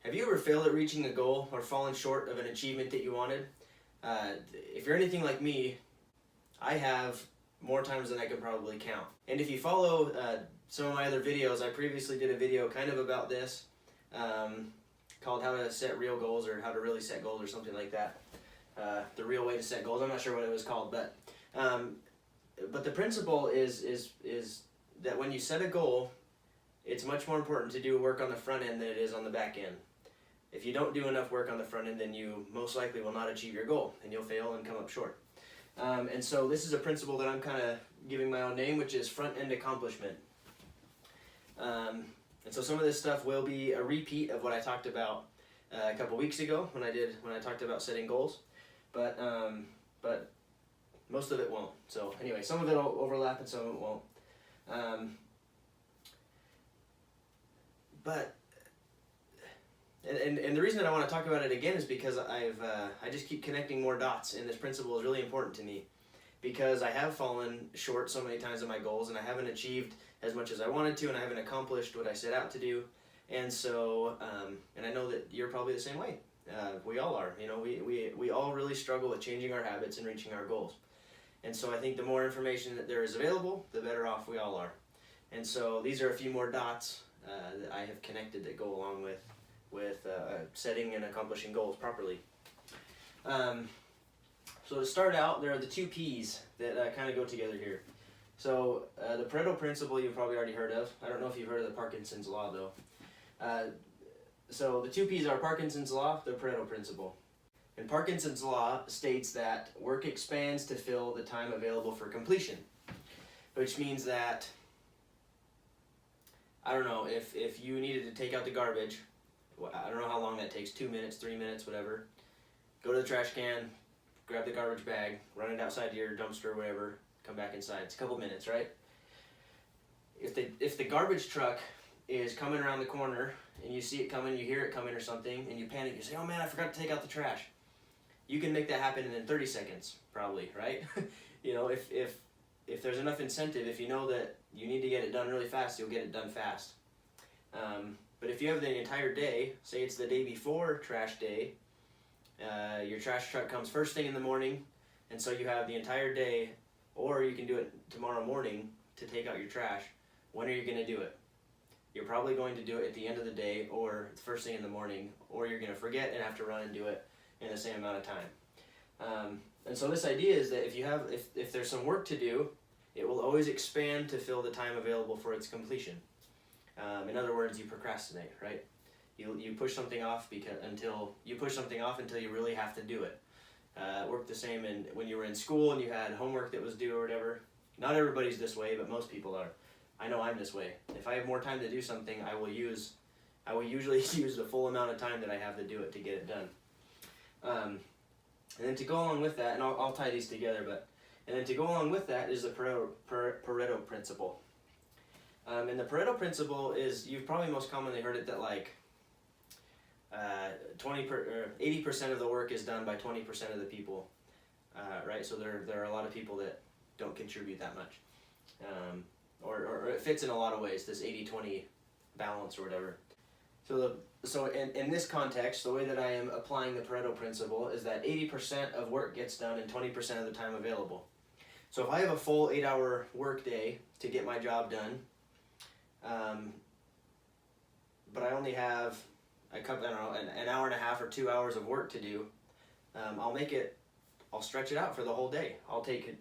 Have you ever failed at reaching a goal or fallen short of an achievement that you wanted? If you're anything like me, I have more times than I can probably count. And if you follow some of my other videos, I previously did a video kind of about this, called How to Set Real Goals, or How to Really Set Goals, or something like that. The Real Way to Set Goals. I'm not sure what it was called, but the principle is that when you set a goal, it's much more important to do work on the front end than it is on the back end. If you don't do enough work on the front end, then you most likely will not achieve your goal, and you'll fail and come up short. And so this is a principle that I'm kind of giving my own name, which is front end accomplishment. And so some of this stuff will be a repeat of what I talked about a couple weeks ago when I talked about setting goals, but most of it won't. So anyway, some of it will overlap and some of it won't. And the reason that I want to talk about it again is because I just keep connecting more dots, and this principle is really important to me because I have fallen short so many times of my goals, and I haven't achieved as much as I wanted to, and I haven't accomplished what I set out to do. And so, and I know that you're probably the same way. We all are. You know, we all really struggle with changing our habits and reaching our goals. And so I think the more information that there is available, the better off we all are. And so these are a few more dots that I have connected that go along with setting and accomplishing goals properly. So to start out, there are the two P's that kind of go together here. So the Pareto principle you've probably already heard of. I don't know if you've heard of the Parkinson's law though. So the two P's are Parkinson's law, the Pareto principle. And Parkinson's law states that work expands to fill the time available for completion, which means that, I don't know, if you needed to take out the garbage, I don't know how long that takes, 2 minutes, 3 minutes, whatever. Go to the trash can, grab the garbage bag, run it outside to your dumpster or whatever, come back inside. It's a couple minutes, right? If the garbage truck is coming around the corner and you see it coming, you hear it coming or something, and you panic, you say, oh man, I forgot to take out the trash. You can make that happen in 30 seconds, probably, right? You know, if there's enough incentive, if you know that you need to get it done really fast, you'll get it done fast. But if you have the entire day, say it's the day before trash day, your trash truck comes first thing in the morning, and so you have the entire day, or you can do it tomorrow morning to take out your trash. When are you going to do it? You're probably going to do it at the end of the day, or the first thing in the morning, or you're going to forget and have to run and do it in the same amount of time. And so this idea is that if there's some work to do, it will always expand to fill the time available for its completion. In other words, you procrastinate, right? You push something off until you really have to do it. It worked the same when you were in school and you had homework that was due or whatever. Not everybody's this way, but most people are. I know I'm this way. If I have more time to do something, I will usually use the full amount of time that I have to do it to get it done. And then to go along with that, and I'll tie these together, and then to go along with that is the Pareto principle. And the Pareto principle is, you've probably most commonly heard it that like 80% of the work is done by 20% of the people, right? So there are a lot of people that don't contribute that much, or it fits in a lot of ways, this 80-20 balance or whatever. So in this context, the way that I am applying the Pareto principle is that 80% of work gets done in 20% of the time available. So if I have a full 8-hour work day to get my job done, but I only have an hour and a half or 2 hours of work to do, I'll stretch it out for the whole day. I'll take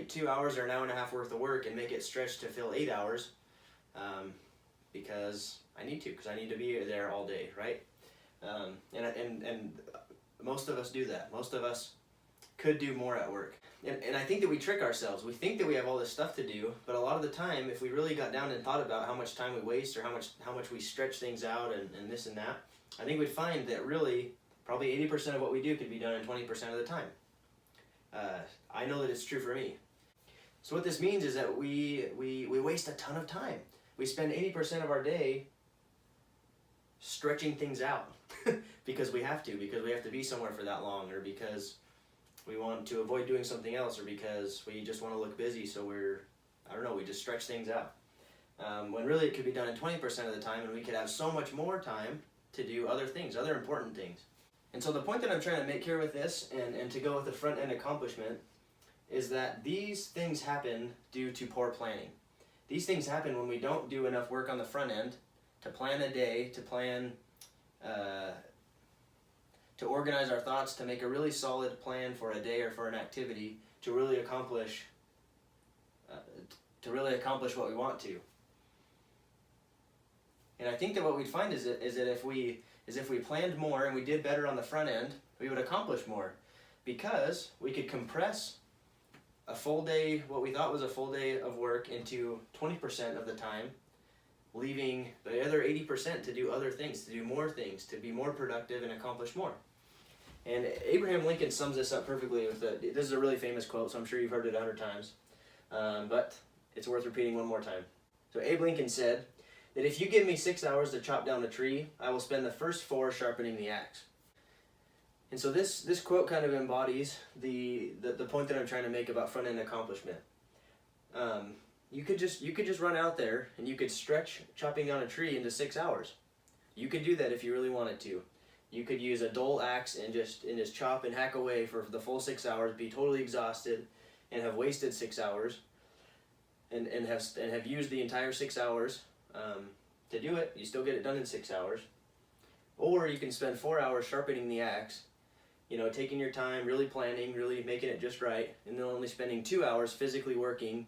2 hours or an hour and a half worth of work and make it stretch to fill 8 hours, because I need to be there all day, right? And most of us do that. Most of us could do more at work. And I think that we trick ourselves. We think that we have all this stuff to do, but a lot of the time, if we really got down and thought about how much time we waste or how much we stretch things out and this and that, I think we'd find that really probably 80% of what we do could be done in 20% of the time. I know that it's true for me. So what this means is that we waste a ton of time. We spend 80% of our day stretching things out because we have to be somewhere for that long, or because we want to avoid doing something else, or because we just want to look busy, so we just stretch things out. When really it could be done in 20% of the time, and we could have so much more time to do other things, other important things. And so the point that I'm trying to make here with this, and to go with the front end accomplishment, is that these things happen due to poor planning. These things happen when we don't do enough work on the front end to plan a day, to plan, to organize our thoughts, to make a really solid plan for a day or for an activity to really accomplish what we want to. And I think that what we'd find is that if we planned more and we did better on the front end, we would accomplish more, because we could compress a full day, what we thought was a full day of work, into 20% of the time, leaving the other 80% to do other things, to do more things, to be more productive and accomplish more. And Abraham Lincoln sums this up perfectly with this is a really famous quote, so I'm sure you've heard it 100 times, but it's worth repeating one more time. So Abe Lincoln said that if you give me 6 hours to chop down a tree, I will spend the first 4 sharpening the axe. And so this quote kind of embodies the point that I'm trying to make about front end accomplishment. You could just run out there and you could stretch chopping down a tree into 6 hours. You could do that if you really wanted to. You could use a dull axe and just chop and hack away for the full 6 hours, be totally exhausted, and have wasted 6 hours, and have used the entire 6 hours to do it. You still get it done in 6 hours. Or you can spend 4 hours sharpening the axe, taking your time, really planning, really making it just right, and then only spending 2 hours physically working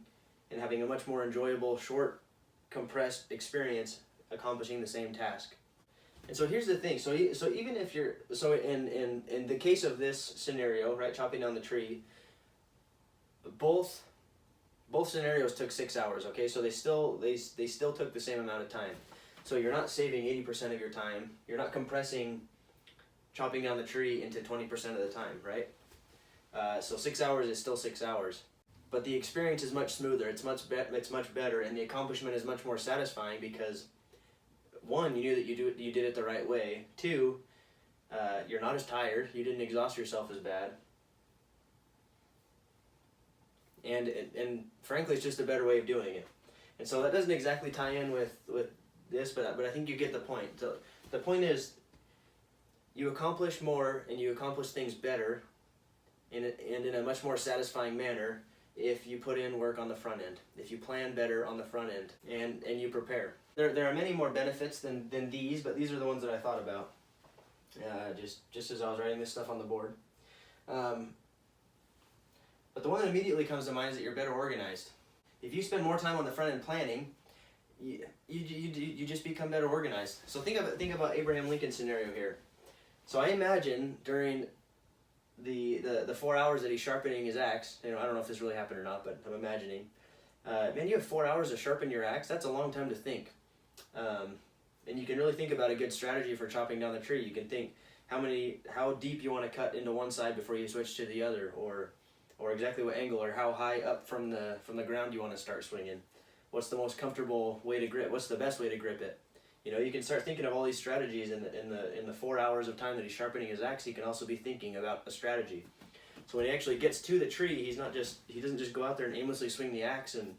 and having a much more enjoyable, short, compressed experience accomplishing the same task. And so here's the thing. So even if you're in the case of this scenario, right, chopping down the tree, both scenarios took 6 hours. Okay, so they still took the same amount of time. So you're not saving 80% of your time. You're not compressing chopping down the tree into 20% of the time, right? So 6 hours is still 6 hours, but the experience is much smoother. It's much better, and the accomplishment is much more satisfying because, one, you knew that you did it the right way. Two, you're not as tired. You didn't exhaust yourself as bad. And frankly, it's just a better way of doing it. And so that doesn't exactly tie in with this, but I think you get the point. So the point is, you accomplish more and you accomplish things better and in a much more satisfying manner if you put in work on the front end, if you plan better on the front end, and you prepare. There are many more benefits than these, but these are the ones that I thought about just as I was writing this stuff on the board. But the one that immediately comes to mind is that you're better organized. If you spend more time on the front end planning, you just become better organized. So think about Abraham Lincoln's scenario here. So I imagine during the 4 hours that he's sharpening his axe, I don't know if this really happened or not, but I'm imagining. Man, you have 4 hours to sharpen your axe. That's a long time to think. And you can really think about a good strategy for chopping down the tree. You can think how deep you want to cut into one side before you switch to the other, or exactly what angle, or how high up from the ground you want to start swinging. What's the most comfortable way to grip? What's the best way to grip it? You can start thinking of all these strategies in the 4 hours of time that he's sharpening his axe. He can also be thinking about a strategy. So when he actually gets to the tree, he doesn't just go out there and aimlessly swing the axe and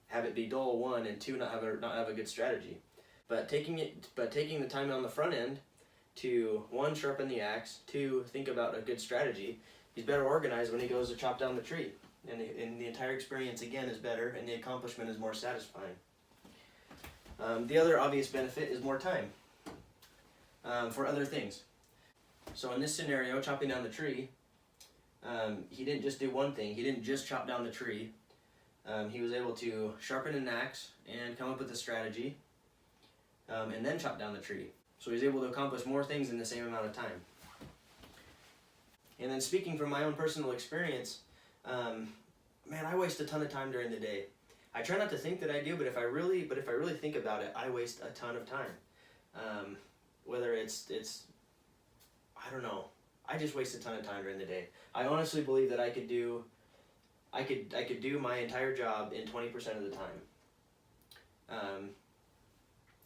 have it be dull, one, and two, not have a good strategy. But taking the time on the front end to, one, sharpen the axe, two, think about a good strategy, he's better organized when he goes to chop down the tree. And the entire experience, again, is better, and the accomplishment is more satisfying. The other obvious benefit is more time for other things. So in this scenario, chopping down the tree, he didn't just do one thing. He didn't just chop down the tree. He was able to sharpen an axe and come up with a strategy, and then chop down the tree. So he's able to accomplish more things in the same amount of time. And then speaking from my own personal experience, man, I waste a ton of time during the day. I try not to think that I do, but if I really think about it, I waste a ton of time. Whether it's I don't know. I just waste a ton of time during the day. I honestly believe that I could do my entire job in 20% of the time.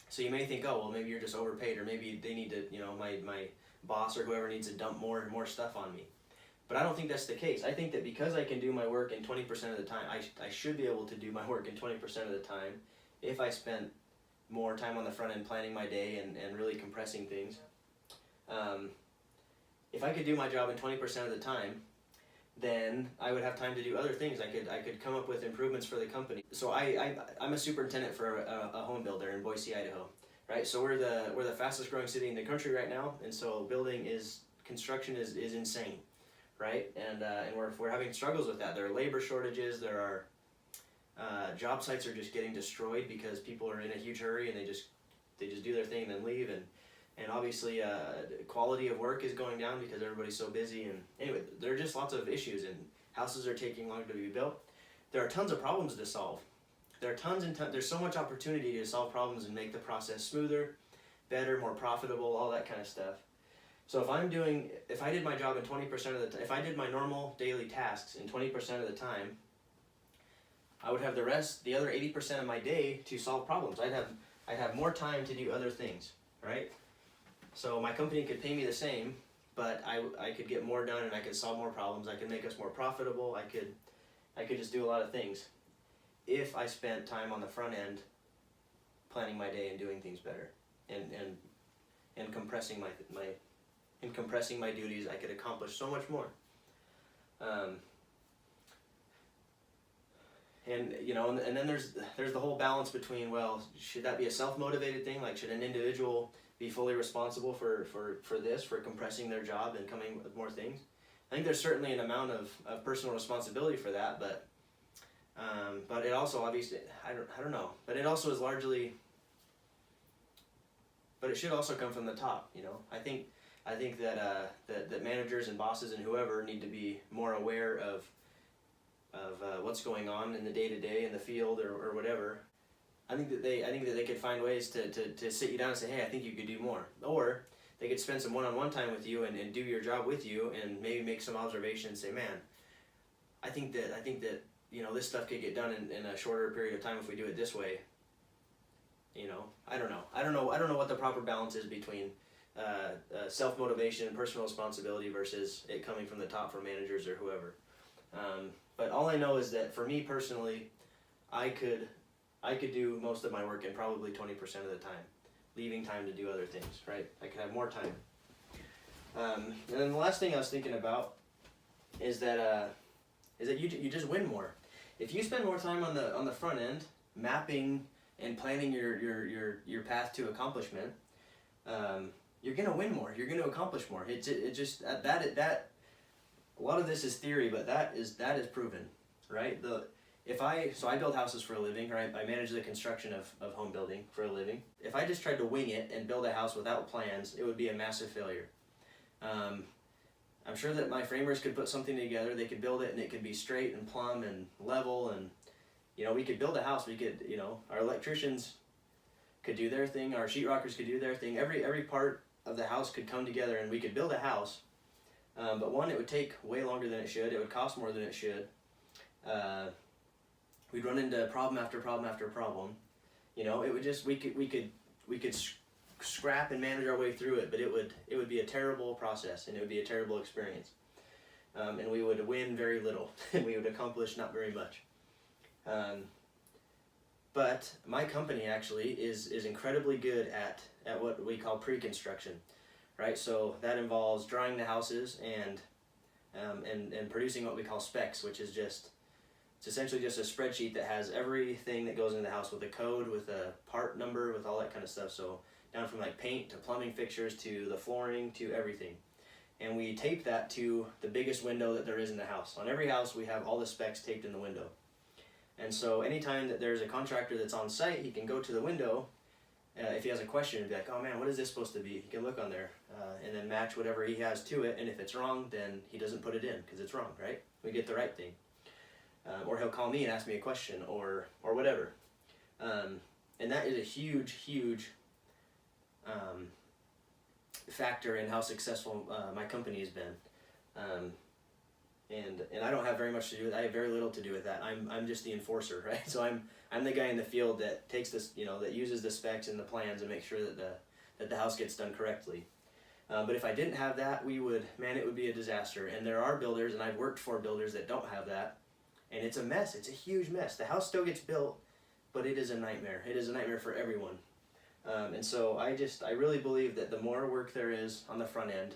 So you may think, oh, well, maybe you're just overpaid, or maybe they need to, my boss or whoever needs to dump more stuff on me. But I don't think that's the case. I think that because I can do my work in 20% of the time, I should be able to do my work in 20% of the time if I spent more time on the front end planning my day and really compressing things. If I could do my job in 20% of the time, then I would have time to do other things. I could come up with improvements for the company. So I'm a superintendent for a home builder in Boise, Idaho, right? So we're the fastest growing city in the country right now, and so construction is insane, right? And we're having struggles with that. There are labor shortages. There are job sites are just getting destroyed because people are in a huge hurry and they just do their thing and then leave, and obviously quality of work is going down because everybody's so busy. And anyway, there are just lots of issues, and houses are taking longer to be built. There are tons of problems to solve. There are there's so much opportunity to solve problems and make the process smoother, better, more profitable, all that kind of stuff. So if I did my job in 20% of the time, if I did my normal daily tasks in 20% of the time, I would have the other 80% of my day to solve problems. I'd have more time to do other things, right? So my company could pay me the same, but I could get more done and I could solve more problems. I could make us more profitable. I could just do a lot of things if I spent time on the front end planning my day and doing things better and compressing my duties. I could accomplish so much more. And then there's the whole balance between, well, should that be a self-motivated thing? Like, should an individual be fully responsible for compressing their job and coming with more things? I think there's certainly an amount of personal responsibility for that, but it also obviously, I don't know, but it also is largely, but it should also come from the top. I think that managers and bosses and whoever need to be more aware of what's going on in the day-to-day in the field or whatever. I think that they could find ways to sit you down and say, hey, I think you could do more. Or they could spend some one-on-one time with you and do your job with you and maybe make some observations and say, man, I think that this stuff could get done in a shorter period of time if we do it this way. I don't know what the proper balance is between self-motivation and personal responsibility versus it coming from the top from managers or whoever. But all I know is that for me personally, I could do most of my work in probably 20% of the time, leaving time to do other things, right? I could have more time. And then the last thing I was thinking about is that you just win more. If you spend more time on the front end, mapping and planning your path to accomplishment, you're gonna win more. You're gonna accomplish more. It just that a lot of this is theory, but that is proven, right? I build houses for a living, right? I manage the construction of home building for a living. If I just tried to wing it and build a house without plans, it would be a massive failure. I'm sure that my framers could put something together. They could build it and it could be straight and plumb and level, and we could build a house. We could, our electricians could do their thing. Our sheetrockers could do their thing. Every part of the house could come together and we could build a house. But one, it would take way longer than it should. It would cost more than it should. We'd run into problem after problem after problem. It would just we could scrap and manage our way through it, but it would be a terrible process and it would be a terrible experience. And we would win very little and we would accomplish not very much. But my company actually is incredibly good at what we call pre-construction. Right, so that involves drawing the houses and producing what we call specs, which is it's essentially just a spreadsheet that has everything that goes into the house with a code, with a part number, with all that kind of stuff. So down from like paint to plumbing fixtures to the flooring to everything, and we tape that to the biggest window that there is in the house. On every house, we have all the specs taped in the window, and so anytime that there's a contractor that's on site, he can go to the window. If he has a question, he'd be like, oh man, what is this supposed to be? He can look on there and then match whatever he has to it, and if it's wrong, then he doesn't put it in because it's wrong, right? We get the right thing. Or he'll call me and ask me a question or whatever. And that is a huge, huge factor in how successful my company has been. And I don't have very much to do with it. I have very little to do with that. I'm just the enforcer, right? So I'm the guy in the field that takes this, that uses the specs and the plans and makes sure that the house gets done correctly. But if I didn't have that, it would be a disaster. And there are builders, and I've worked for builders that don't have that, and it's a mess. It's a huge mess. The house still gets built, but it is a nightmare. It is a nightmare for everyone. And so I really believe that the more work there is on the front end,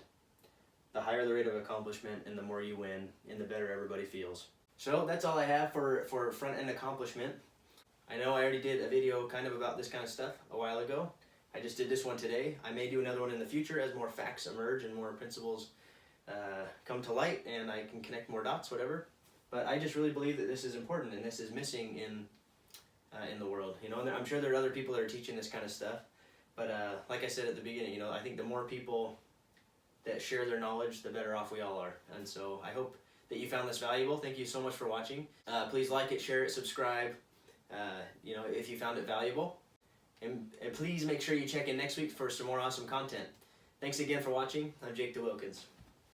the higher the rate of accomplishment, and the more you win, and the better everybody feels. So that's all I have for front end accomplishment. I know I already did a video kind of about this kind of stuff a while ago. I just did this one today. I may do another one in the future as more facts emerge and more principles come to light, and I can connect more dots, whatever. But I just really believe that this is important, and this is missing in the world. You know, and I'm sure there are other people that are teaching this kind of stuff. But like I said at the beginning, you know, I think the more people that share their knowledge, the better off we all are. And so I hope that you found this valuable. Thank you so much for watching. Please like it, share it, subscribe, you know, if you found it valuable. And please make sure you check in next week for some more awesome content. Thanks again for watching. I'm Jake DeWilkins.